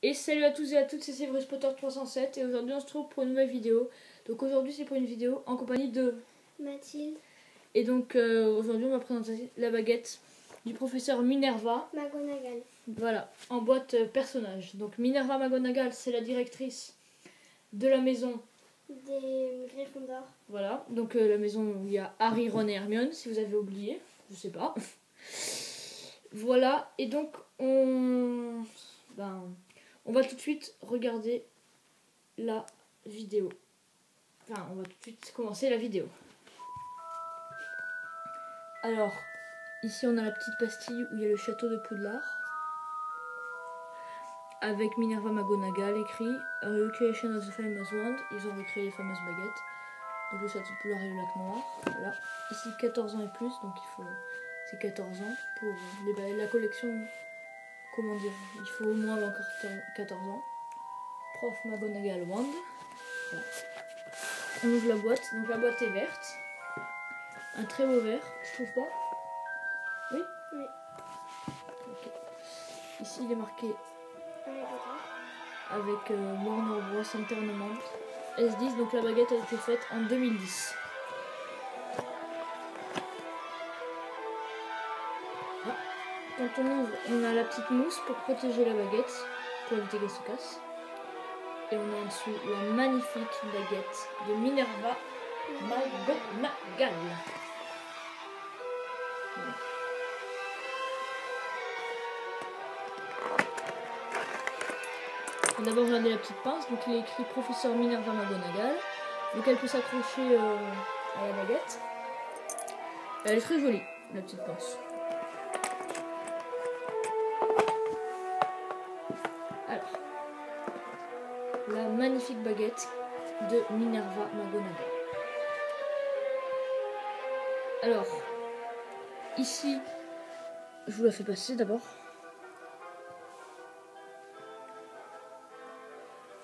Et salut à tous et à toutes, c'est Séverus Potter 307 et aujourd'hui on se retrouve pour une nouvelle vidéo. Donc aujourd'hui c'est pour une vidéo en compagnie de Mathilde. Et donc aujourd'hui on va présenter la baguette du professeur Minerva. McGonagall. Voilà, en boîte personnage. Donc Minerva McGonagall, c'est la directrice de la maison Des Gryffondor. Voilà, donc la maison où il y a Harry, Ron et Hermione, si vous avez oublié, je sais pas. Voilà, et donc on va tout de suite regarder la vidéo. Enfin, on va tout de suite commencer la vidéo. Alors, ici on a la petite pastille où il y a le château de Poudlard. Avec Minerva McGonagall écrit A Recreation of the Famous Wand. Ils ont recréé les fameuses baguettes. Donc le château de Poudlard et le lac noir. Voilà. Ici 14 ans et plus, donc il faut... C'est 14 ans pour la collection. Comment dire, il faut au moins avoir 14 ans. Prof McGonagall Wand. Voilà. On ouvre la boîte. Donc la boîte est verte. Un très beau vert, je trouve pas. Oui. Oui. Okay. Ici il est marqué avec Warner Bros Entertainment S10. Donc la baguette a été faite en 2010. Voilà. Quand on ouvre, on a la petite mousse pour protéger la baguette, pour éviter qu'elle se casse. Et on a en dessous la magnifique baguette de Minerva McGonagall. Voilà. On va d'abord regarder la petite pince. Donc il est écrit professeur Minerva McGonagall. Donc elle peut s'accrocher à la baguette. Elle est très jolie, la petite pince. Alors, la magnifique baguette de Minerva McGonagall. Alors, ici, je vous la fais passer d'abord.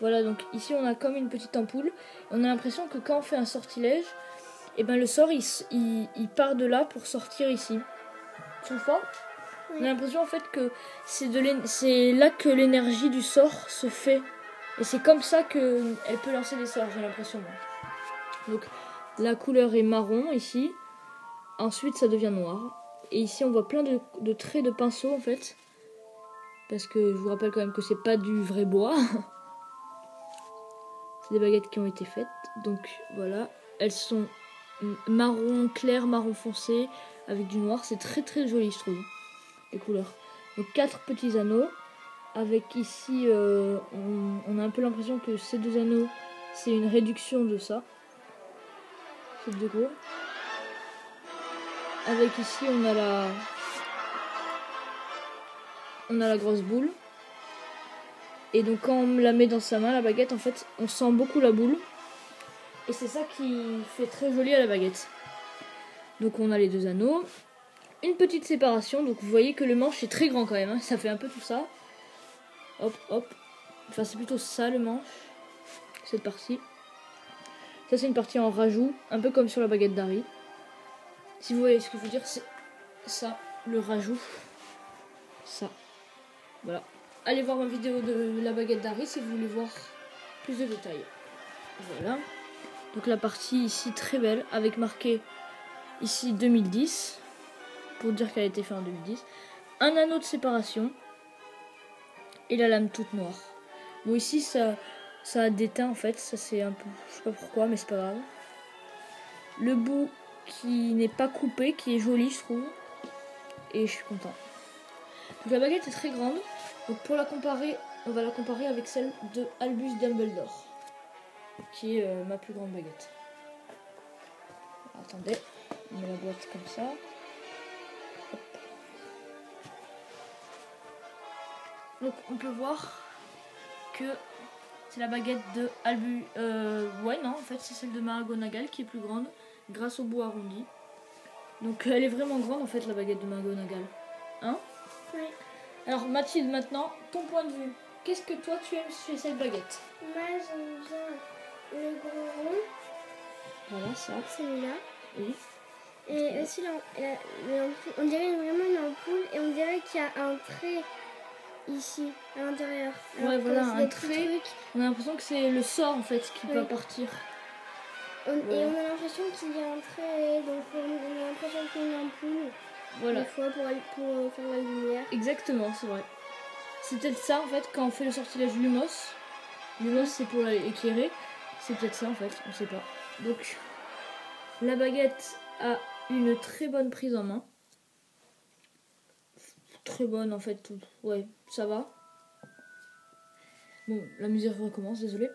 Voilà, donc ici on a comme une petite ampoule. On a l'impression que quand on fait un sortilège, et ben le sort il part de là pour sortir ici. Tu trouves pas ? Oui. On a l'impression en fait que c'est là que l'énergie du sort se fait. Et c'est comme ça qu'elle peut lancer des sorts, j'ai l'impression. Donc la couleur est marron ici. Ensuite ça devient noir. Et ici on voit plein de traits de pinceau en fait. Parce que je vous rappelle quand même que c'est pas du vrai bois. C'est des baguettes qui ont été faites. Donc voilà. Elles sont marron clair, marron foncé, avec du noir. C'est très très joli je trouve. Les couleurs. Donc 4 petits anneaux. Avec ici, on a un peu l'impression que ces 2 anneaux, c'est une réduction de ça. C'est de gros. Avec ici, on a la grosse boule. Et donc quand on la met dans sa main, la baguette, en fait, on sent beaucoup la boule. Et c'est ça qui fait très joli à la baguette. Donc on a les 2 anneaux. Une petite séparation. Donc vous voyez que le manche est très grand quand même. Hein. Ça fait un peu tout ça. Hop, hop. Enfin, c'est plutôt ça le manche. Cette partie. Ça, c'est une partie en rajout. Un peu comme sur la baguette d'Harry. Si vous voyez ce que je veux dire, c'est ça, le rajout. Ça. Voilà. Allez voir ma vidéo de la baguette d'Harry si vous voulez voir plus de détails. Voilà. Donc la partie ici très belle. Avec marqué ici 2010. Pour dire qu'elle a été faite en 2010. Un anneau de séparation. Et la lame toute noire. Bon ici ça a déteint en fait, ça c'est un peu, je sais pas pourquoi mais c'est pas grave. Le bout qui n'est pas coupé, qui est joli je trouve. Et je suis content. Donc la baguette est très grande. Donc pour la comparer, on va la comparer avec celle de Albus Dumbledore. Qui est ma plus grande baguette. Attendez, on met la boîte comme ça. Hop. Donc on peut voir que c'est la baguette de Albus. Ouais, non, en fait, c'est celle de McGonagall qui est plus grande, grâce au bout arrondi. Donc, elle est vraiment grande, en fait, la baguette de McGonagall. Hein ? Oui. Alors, Mathilde, maintenant, ton point de vue. Qu'est-ce que toi, tu aimes chez cette baguette ? Moi, j'aime bien le gros rond. Voilà, ça. Celui-là. Oui. Et aussi, on dirait vraiment une ampoule et on dirait qu'il y a un trait ici, à l'intérieur. Ouais, Alors que voilà, c'est un des petits trait. trucs. On a l'impression que c'est le sort en fait qui va Oui. partir. Et Ouais. on a l'impression qu'il y a un trait, donc on a l'impression qu'il y a une ampoule. Voilà. Des fois pour faire la lumière. Exactement, c'est vrai. C'est peut-être ça en fait quand on fait le sortilège Lumos. Lumos c'est pour éclairer. C'est peut-être ça en fait, on sait pas. Donc la baguette a une très bonne prise en main. Très bonne en fait, ouais, ça va. Bon, la musique recommence, désolé.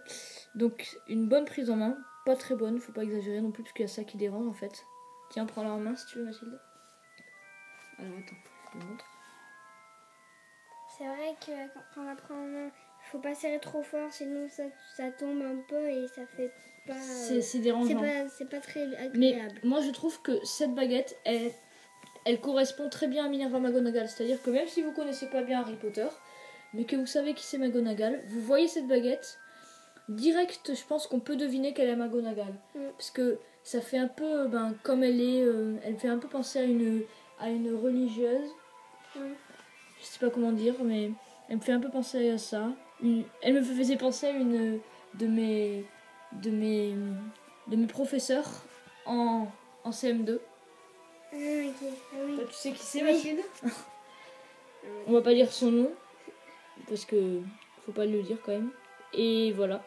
Donc une bonne prise en main, pas très bonne, faut pas exagérer non plus parce qu'il y a ça qui dérange en fait. Tiens, prends-la en main si tu veux Mathilde. Alors attends, je te montre. C'est vrai que quand on la prend en main, il faut pas serrer trop fort, sinon ça tombe un peu et ça fait pas. C'est dérangeant. C'est pas très agréable. Mais moi je trouve que cette baguette, elle correspond très bien à Minerva McGonagall. C'est-à-dire que même si vous connaissez pas bien Harry Potter, mais que vous savez qui c'est McGonagall, vous voyez cette baguette, direct je pense qu'on peut deviner qu'elle est McGonagall. Parce que ça fait un peu, comme elle est, elle fait un peu penser à une religieuse. Je sais pas comment dire, mais elle me fait un peu penser à ça. Elle me faisait penser à une de mes professeurs en CM2. Ah, ok. Ah, oui. Toi, tu sais qui c'est, Oui. Mathilde? On va pas dire son nom parce que faut pas le dire quand même. Et voilà.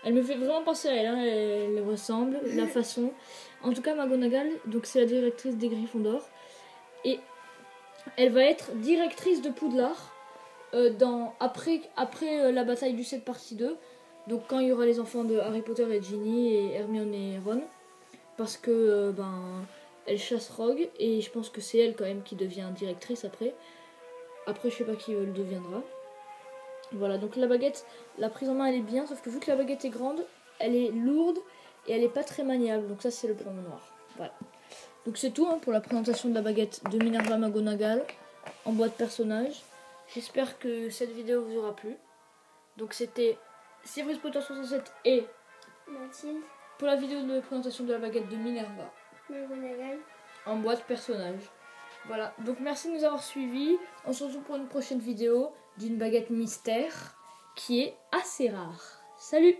Elle me fait vraiment penser à elle, hein. Elle ressemble, la façon. En tout cas, McGonagall, donc c'est la directrice des Gryffondor. Et elle va être directrice de Poudlard après la bataille du 7 partie 2. Donc quand il y aura les enfants de Harry Potter et Ginny et Hermione et Ron. Parce que elle chasse Rogue et je pense que c'est elle quand même qui devient directrice après. Après je sais pas qui le deviendra. Voilà, donc la baguette, la prise en main elle est bien, sauf que vu que la baguette est grande, elle est lourde et elle est pas très maniable. Donc ça c'est le point noir. Voilà. Donc c'est tout pour la présentation de la baguette de Minerva McGonagall en boîte personnage. J'espère que cette vidéo vous aura plu. Donc c'était Severus Potter 67 et Mathilde, pour la vidéo de présentation de la baguette de Minerva McGonagall. en boîte personnage. Voilà, donc merci de nous avoir suivis. On se retrouve pour une prochaine vidéo d'une baguette mystère qui est assez rare. Salut!